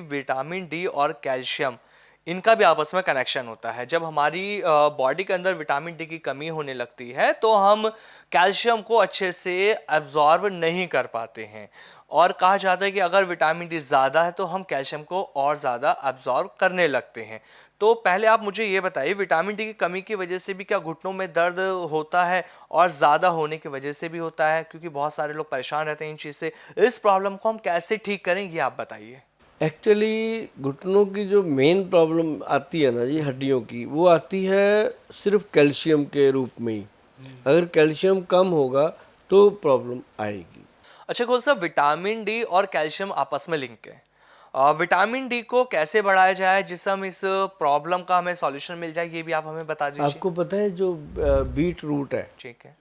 Vitamin D और calcium इनका भी आपस में कनेक्शन होता है। जब हमारी बॉडी के अंदर विटामिन डी की कमी होने लगती है तो हम कैल्शियम को अच्छे से एब्जॉर्व नहीं कर पाते हैं, और कहा जाता है कि अगर विटामिन डी ज़्यादा है तो हम कैल्शियम को और ज़्यादा एब्जॉर्व करने लगते हैं। तो पहले आप मुझे ये बताइए, विटामिन डी की कमी की वजह से भी क्या घुटनों में दर्द होता है, और ज़्यादा होने की वजह से भी होता है? क्योंकि बहुत सारे लोग परेशान रहते हैं इन चीज़ से। इस प्रॉब्लम को हम कैसे ठीक करें, ये आप बताइए। एक्चुअली घुटनों की जो मेन प्रॉब्लम आती है ना जी, हड्डियों की, वो आती है सिर्फ कैल्शियम के रूप में ही। अगर कैल्शियम कम होगा तो प्रॉब्लम आएगी। अच्छा गोल साहब, विटामिन डी और कैल्शियम आपस में लिंक है। विटामिन डी को कैसे बढ़ाया जाए जिससे हम इस प्रॉब्लम का हमें सॉल्यूशन मिल जाए, ये भी आप हमें बता दीजिए। आपको पता है जो बीट रूट है, ठीक है।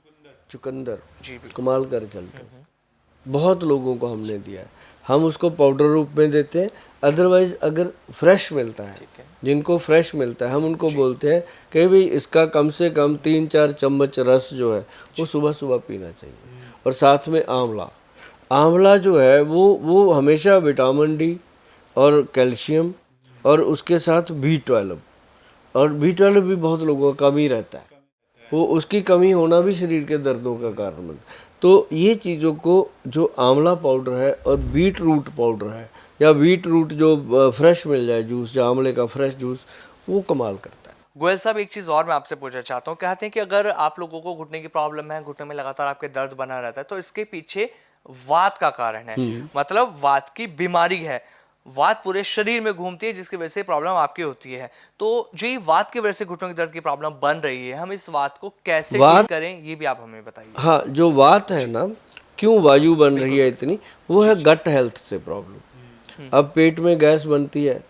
चुकंदर, जी बिल्कुल। कमाल कर चलते हैं, बहुत लोगों को हमने दिया है। हम उसको पाउडर रूप में देते हैं, अदरवाइज अगर फ्रेश मिलता है, ठीक है। जिनको फ्रेश मिलता है हम उनको बोलते हैं कि भाई इसका कम से कम 3-4 चम्मच रस जो है वो सुबह सुबह पीना चाहिए। और साथ में आंवला, आंवला जो है वो हमेशा विटामिन डी और कैल्शियम और उसके साथ B12, और B12 भी बहुत लोगों का कमी रहता है, वो उसकी कमी होना भी शरीर के दर्दों का कारण बनता है। तो ये चीज़ों को, जो आंवला पाउडर है और बीट रूट पाउडर है, या बीट रूट जो फ्रेश मिल जाए जूस, जो आंवले का फ्रेश जूस, वो कमाल करता है। गोयल साहब, एक चीज़ और मैं आपसे पूछना चाहता हूँ। कहते हैं कि अगर आप लोगों को घुटने की प्रॉब्लम है, घुटने में लगातार आपके दर्द बना रहता है, तो इसके पीछे वात का कारण है, मतलब वात की बीमारी है। वात पूरे शरीर में घूमती है जिसकी वजह से प्रॉब्लम आपकी होती है। तो जो ये वात की वजह से घुटनों के दर्द की प्रॉब्लम बन रही है, हम इस वात को कैसे ठीक वात, करें, ये भी आप हमें बताइए। हाँ, जो वात है ना, क्यों वायु बन रही है इतनी, वो है गट हेल्थ से प्रॉब्लम। अब पेट में गैस बनती है,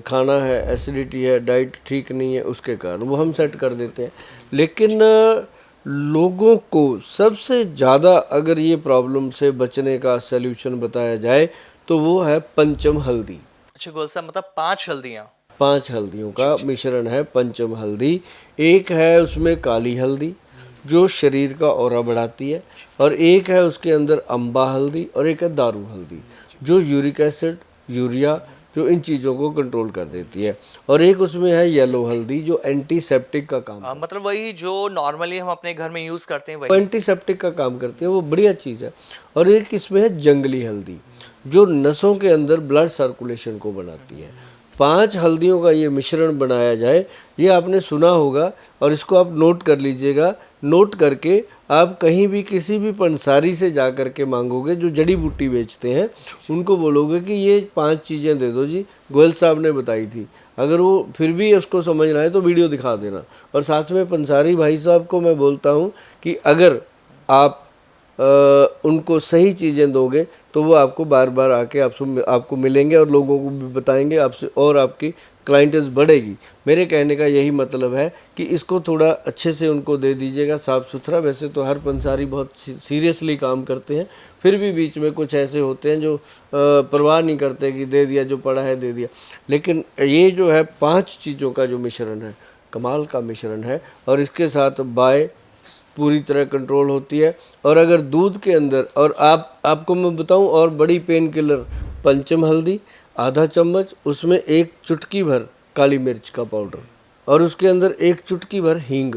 खाना है, एसिडिटी है, डाइट ठीक नहीं है, उसके कारण वो हम सेट कर देते हैं। लेकिन लोगों को सबसे ज़्यादा अगर ये प्रॉब्लम से बचने का सल्यूशन बताया जाए तो वो है पंचम हल्दी। अच्छा गोयल साहब, मतलब 5 हल्दियाँ। 5 हल्दियों का मिश्रण है पंचम हल्दी। एक है उसमें काली हल्दी जो शरीर का ऑरा बढ़ाती है, और एक है उसके अंदर अम्बा हल्दी, और एक है दारू हल्दी जो यूरिक एसिड, यूरिया, जो इन चीज़ों को कंट्रोल कर देती है, और एक उसमें है येलो हल्दी जो एंटीसेप्टिक का काम करती है। मतलब वही जो नॉर्मली हम अपने घर में यूज़ करते हैं वो वही। एंटीसेप्टिक का काम करती है, वो बढ़िया चीज़ है। और एक इसमें है जंगली हल्दी जो नसों के अंदर ब्लड सर्कुलेशन को बनाती है। 5 हल्दियों का ये मिश्रण बनाया जाए, ये आपने सुना होगा, और इसको आप नोट कर लीजिएगा। नोट करके आप कहीं भी किसी भी पंसारी से जा कर के मांगोगे जो जड़ी बूटी बेचते हैं, उनको बोलोगे कि ये 5 चीज़ें दे दो जी, गोयल साहब ने बताई थी। अगर वो फिर भी उसको समझना है तो वीडियो दिखा देना। और साथ में पंसारी भाई साहब को मैं बोलता हूँ कि अगर आप उनको सही चीज़ें दोगे तो वो आपको बार बार आके आपको मिलेंगे और लोगों को भी बताएंगे आपसे, और आपकी क्लाइंटेस बढ़ेगी। मेरे कहने का यही मतलब है कि इसको थोड़ा अच्छे से उनको दे दीजिएगा, साफ़ सुथरा। वैसे तो हर पंसारी बहुत सीरियसली काम करते हैं, फिर भी बीच में कुछ ऐसे होते हैं जो परवाह नहीं करते कि दे दिया, जो पड़ा है दे दिया। लेकिन ये जो है 5 चीज़ों का जो मिश्रण है, कमाल का मिश्रण है, और इसके साथ बाय पूरी तरह कंट्रोल होती है। और अगर दूध के अंदर, और आपको मैं बताऊं, और बड़ी पेन किलर पंचम हल्दी आधा चम्मच, उसमें 1 चुटकी भर काली मिर्च का पाउडर, और उसके अंदर 1 चुटकी भर हींग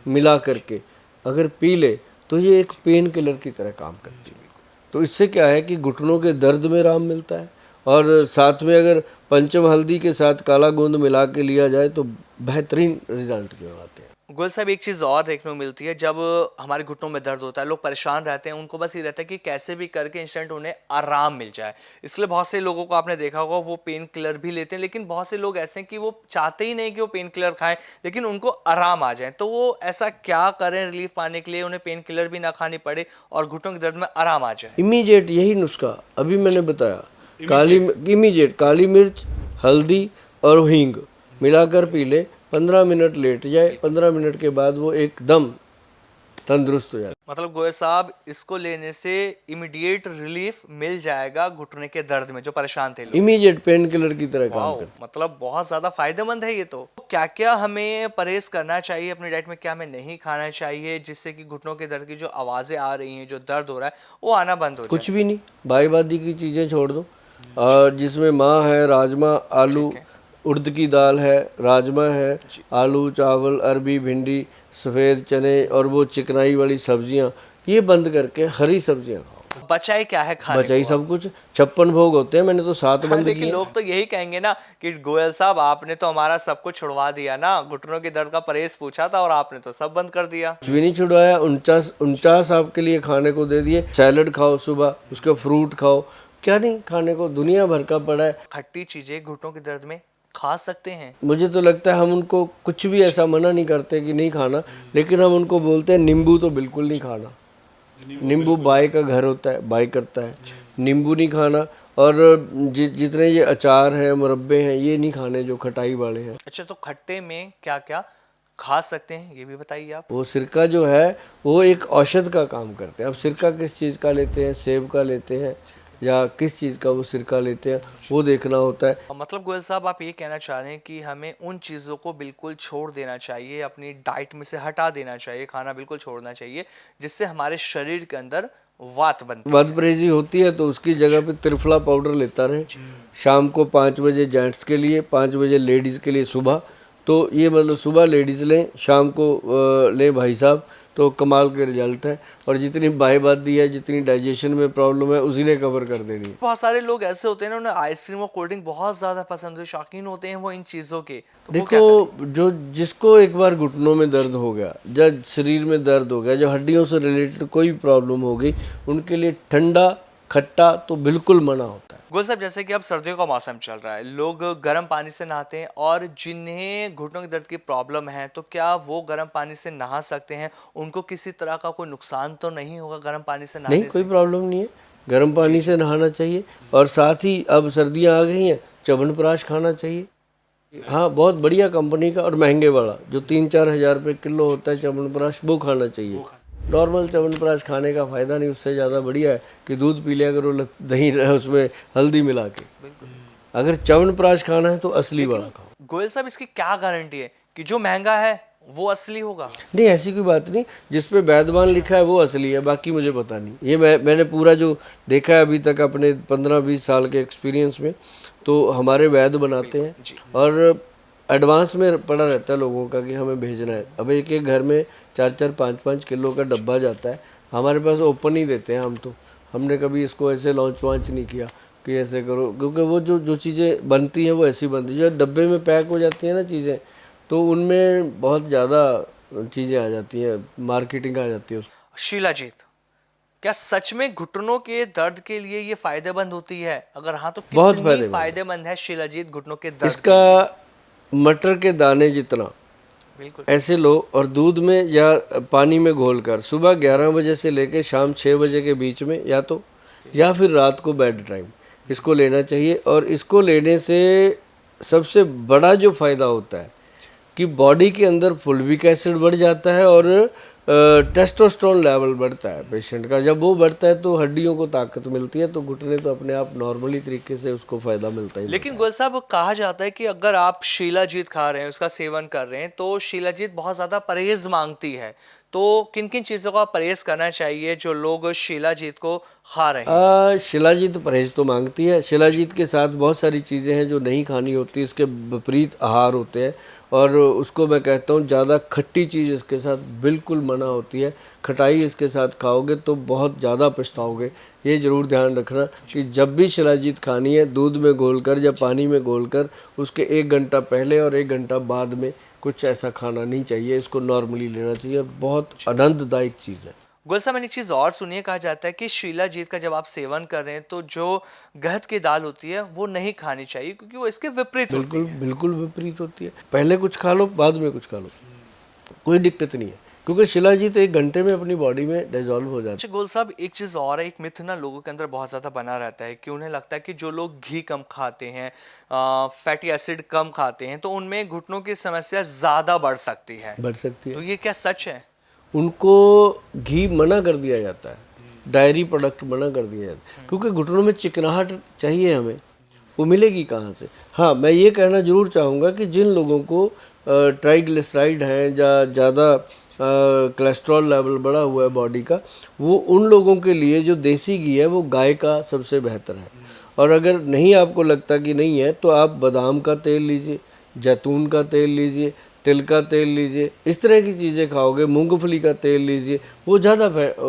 मिला करके अगर पी ले तो ये एक पेन किलर की तरह काम करती है। तो इससे क्या है कि घुटनों के दर्द में आराम मिलता है, और साथ में अगर पंचम हल्दी के साथ काला गोंद मिला के लिया जाए तो बेहतरीन रिजल्ट जो आते हैं। गोयल साहब, एक चीज़ और देखने को मिलती है, जब हमारे घुटनों में दर्द होता है, लोग परेशान रहते हैं, उनको बस ये रहता है कि कैसे भी करके इंस्टेंट उन्हें आराम मिल जाए। इसलिए बहुत से लोगों को आपने देखा होगा वो पेन किलर भी लेते हैं, लेकिन बहुत से लोग ऐसे हैं कि वो चाहते ही नहीं कि वो पेन किलर खाएं, लेकिन उनको आराम आ जाए। तो वो ऐसा क्या करें रिलीफ पाने के लिए, उन्हें पेन किलर भी ना खानी पड़े और घुटनों के दर्द में आराम आ जाए? इमीडिएट यही नुस्खा अभी मैंने बताया, इमीडिएट काली मिर्च, हल्दी और हींग मिलाकर पी ले, 15 मिनट लेट जाए, 15 मिनट के बाद वो एकदम तंदुरुस्त हो जाए। मतलब गोयल साहब, इसको लेने से इमीडिएट रिलीफ मिल जाएगा घुटने के दर्द में जो परेशान थे लोग। इमीडिएट पेन किलर की तरह काम वाओ, करता मतलब बहुत ज्यादा फायदेमंद है ये। तो क्या क्या हमें परहेज करना चाहिए अपनी डाइट में, क्या हमें नहीं खाना चाहिए जिससे कि घुटनों के दर्द की जो आवाजें आ रही हैं, जो दर्द हो रहा है, वो आना बंद हो है। जाए? कुछ भी नहीं, भाईवादी की चीज़ें छोड़ दो, और जिसमें माँ है, राजमा, आलू, उड़द की दाल है, राजमा है, आलू, चावल, अरबी, भिंडी, सफ़ेद चने और वो चिकनाई वाली सब्जियां, ये बंद करके हरी सब्जियां खाओ। बचाए क्या है खाने बचाई को? सब कुछ। 56 भोग होते हैं, मैंने तो 7 बंद लेकिन किए। लोग तो यही कहेंगे ना कि गोयल साहब आपने तो हमारा सब कुछ छुड़वा दिया ना, घुटनों के दर्द का परहेज पूछा था और आपने तो सब बंद कर दिया। कुछ भी नहीं छुड़वाया। 49 आपके लिए खाने को दे दिए। सैलड खाओ सुबह, उसका फ्रूट खाओ, क्या नहीं खाने को, दुनिया भर का पड़ा है। खट्टी चीजें घुटनों के दर्द में खा सकते हैं? मुझे तो लगता है हम उनको कुछ भी ऐसा मना नहीं करते कि नहीं खाना, लेकिन हम उनको बोलते हैं नींबू तो बिल्कुल नहीं खाना। नींबू बाई का घर होता है, बाई करता है। नींबू नहीं खाना। और जितने ये अचार हैं, मुरब्बे हैं, ये नहीं खाने जो खटाई वाले हैं। अच्छा, तो खट्टे में क्या क्या खा सकते हैं ये भी बताइए आप। वो सिरका जो है वो एक औषध का काम करते हैं। अब सिरका किस चीज़ का लेते हैं, सेब का लेते हैं या किस चीज़ का वो सिरका लेते हैं, वो देखना होता है। मतलब गोयल साहब आप ये कहना चाह रहे हैं कि हमें उन चीज़ों को बिल्कुल छोड़ देना चाहिए, अपनी डाइट में से हटा देना चाहिए, खाना बिल्कुल छोड़ना चाहिए, जिससे हमारे शरीर के अंदर वात बनती है। वात परहेजी होती है तो उसकी जगह पे त्रिफला पाउडर लेता रहे। शाम को 5 बजे जेंट्स के लिए, 5 बजे लेडीज़ के लिए सुबह। तो ये मतलब सुबह लेडीज़ लें, शाम को लें भाई साहब, तो कमाल के रिजल्ट है। और जितनी बाई बात दी है, जितनी डाइजेशन में प्रॉब्लम है, उसी ने कवर कर देनी है। बहुत सारे लोग ऐसे होते हैं ना, उन्हें आइसक्रीम और कोल्ड ड्रिंक बहुत ज़्यादा पसंद है, शौकीन होते हैं वो इन चीज़ों के, तो वो क्या देखो, जो जिसको एक बार घुटनों में दर्द हो गया, जब शरीर में दर्द हो गया, जो हड्डियों से रिलेटेड कोई प्रॉब्लम हो गई, उनके लिए ठंडा खट्टा तो बिल्कुल मना होता है। गुल साहब, जैसे कि अब सर्दियों का मौसम चल रहा है, लोग गर्म पानी से नहाते हैं, और जिन्हें घुटनों के दर्द की प्रॉब्लम है तो क्या वो गर्म पानी से नहा सकते हैं? उनको किसी तरह का कोई नुकसान तो नहीं होगा गर्म पानी से नहीं, नहाने कोई से? प्रॉब्लम नहीं है, गर्म पानी से नहाना चाहिए। और साथ ही अब सर्दियाँ आ गई हैं, च्यवनप्राश खाना चाहिए। हाँ, बहुत बढ़िया कंपनी का और महंगे वाला, जो 3-4 हज़ार रुपये किलो होता है च्यवनप्राश, वो खाना चाहिए। नॉर्मल च्यवनप्राश खाने का फ़ायदा नहीं, उससे ज़्यादा बढ़िया है कि दूध पी लिया करो दही उसमें हल्दी मिला के। अगर च्यवनप्राश खाना है तो असली वाला खाओ। गोयल साहब, इसकी क्या गारंटी है कि जो महंगा है वो असली होगा? नहीं, ऐसी कोई बात नहीं। जिस पे वैद्यमान लिखा है वो असली है, बाकी मुझे पता नहीं। ये मैंने पूरा जो देखा है अभी तक अपने 15-20 साल के एक्सपीरियंस में, तो हमारे वैद्य बनाते हैं और एडवांस में पड़ा रहता है लोगों का कि हमें भेजना है। अब एक एक घर में 4-4, 5-5 किलो का डब्बा जाता है। हमारे पास ओपन ही देते हैं हम तो। हमने कभी इसको ऐसे लॉन्च वांच नहीं किया कि ऐसे करो, क्योंकि वो जो चीज़ें बनती हैं वो ऐसी बनती है। जो डब्बे में पैक हो जाती हैं ना चीज़ें, तो उनमें बहुत ज़्यादा चीज़ें आ जाती हैं, मार्केटिंग आ जाती है। शिलाजीत, क्या सच में घुटनों के दर्द के लिए ये फायदेमंद होती है? अगर हाँ तो बहुत कितनी फायदेमंद है। फायदेमंद है शिलाजीत घुटनों के दर्द? इसका मटर के दाने जितना बिल्कुल। ऐसे लो और दूध में या पानी में घोलकर सुबह 11 बजे से लेकर शाम 6 बजे के बीच में, या फिर रात को बेड टाइम इसको लेना चाहिए। और इसको लेने से सबसे बड़ा जो फ़ायदा होता है कि बॉडी के अंदर फुल्विक एसिड बढ़ जाता है और टेस्टोस्टेरोन लेवल बढ़ता है पेशेंट का। जब वो बढ़ता है तो हड्डियों को ताकत मिलती है, तो घुटने तो अपने आप नॉर्मली तरीके से उसको फ़ायदा मिलता ही। लेकिन गोयल साहब, कहा जाता है कि अगर आप शिलाजीत खा रहे हैं, उसका सेवन कर रहे हैं, तो शिलाजीत बहुत ज़्यादा परहेज मांगती है। तो किन किन चीज़ों का परहेज करना चाहिए जो लोग शिलाजीत को खा रहे हैं? शिलाजीत परहेज तो मांगती है। शिलाजीत के साथ बहुत सारी चीज़ें हैं जो नहीं खानी होती, इसके विपरीत आहार होते हैं। और उसको मैं कहता हूँ ज़्यादा खट्टी चीज़ इसके साथ बिल्कुल मना होती है। खटाई इसके साथ खाओगे तो बहुत ज़्यादा पछताओगे। ये ज़रूर ध्यान रखना कि जब भी शिलाजीत खानी है, दूध में घोलकर या पानी में घोलकर, उसके 1 घंटा पहले और 1 घंटा बाद में कुछ ऐसा खाना नहीं चाहिए। इसको नॉर्मली लेना चाहिए। बहुत आनंददायक चीज़ है। गोयल साहब, मैंने एक चीज़ और सुनी है, कहा जाता है कि शिलाजीत का जब आप सेवन कर रहे हैं तो जो गहत की दाल होती है वो नहीं खानी चाहिए, क्योंकि वो इसके विपरीत होती बिल्कुल है। बिल्कुल विपरीत होती है। पहले कुछ खा लो, बाद में कुछ खा लो, कोई दिक्कत नहीं है, क्योंकि शिलाजीत 1 घंटे में अपनी बॉडी में डिजॉल्व हो जाती अच्छा गोयल साहब, एक चीज़ और है, एक मिथ ना लोगों के अंदर बहुत ज़्यादा बना रहता है कि उन्हें लगता है कि जो लोग घी कम खाते हैं, फैटी एसिड कम खाते हैं, तो उनमें घुटनों की समस्या ज़्यादा बढ़ सकती है। है, बढ़ सकती तो है। ये क्या सच है? उनको घी मना कर दिया जाता है, डायरी प्रोडक्ट मना कर दिया जाता है, क्योंकि घुटनों में चिकनाहट चाहिए हमें, वो मिलेगी कहाँ से। हाँ, मैं ये कहना ज़रूर चाहूँगा कि जिन लोगों को ट्राइग्लिसराइड हैं या ज़्यादा कोलेस्ट्रॉल लेवल बढ़ा हुआ है बॉडी का, वो उन लोगों के लिए जो देसी घी है वो गाय का सबसे बेहतर है। और अगर नहीं आपको लगता कि नहीं है तो आप बादाम का तेल लीजिए, जैतून का तेल लीजिए, तिल का तेल लीजिए, इस तरह की चीज़ें खाओगे, मूंगफली का तेल लीजिए, वो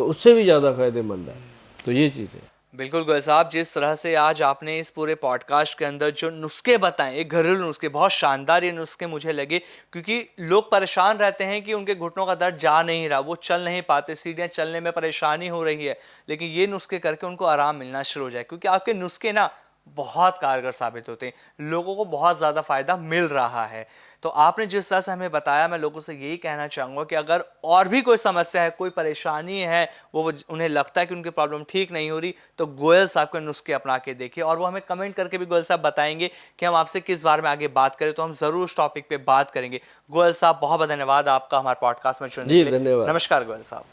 उससे भी ज़्यादा फायदेमंद है। तो ये चीज़ें। बिल्कुल गोयल साहब, जिस तरह से आज आपने इस पूरे पॉडकास्ट के अंदर जो नुस्खे बताए, एक घरेलू नुस्खे, बहुत शानदार ये नुस्खे मुझे लगे, क्योंकि लोग परेशान रहते हैं कि उनके घुटनों का दर्द जा नहीं रहा, वो चल नहीं पाते, सीढ़ियाँ चलने में परेशानी हो रही है, लेकिन ये नुस्खे करके उनको आराम मिलना शुरू हो जाए, क्योंकि आपके नुस्खे ना बहुत कारगर साबित होते हैं, लोगों को बहुत ज़्यादा फायदा मिल रहा है। तो आपने जिस तरह से हमें बताया, मैं लोगों से यही कहना चाहूँगा कि अगर और भी कोई समस्या है, कोई परेशानी है, वो उन्हें लगता है कि उनकी प्रॉब्लम ठीक नहीं हो रही, तो गोयल साहब के नुस्खे अपना के देखिए, और वो हमें कमेंट करके भी गोयल साहब बताएंगे कि हम आपसे किस बारे में आगे बात करें, तो हम ज़रूर उस टॉपिक पे बात करेंगे। गोयल साहब, बहुत बहुत धन्यवाद आपका हमारे पॉडकास्ट में जुड़ने जी के लिए। धन्यवाद। नमस्कार गोयल साहब।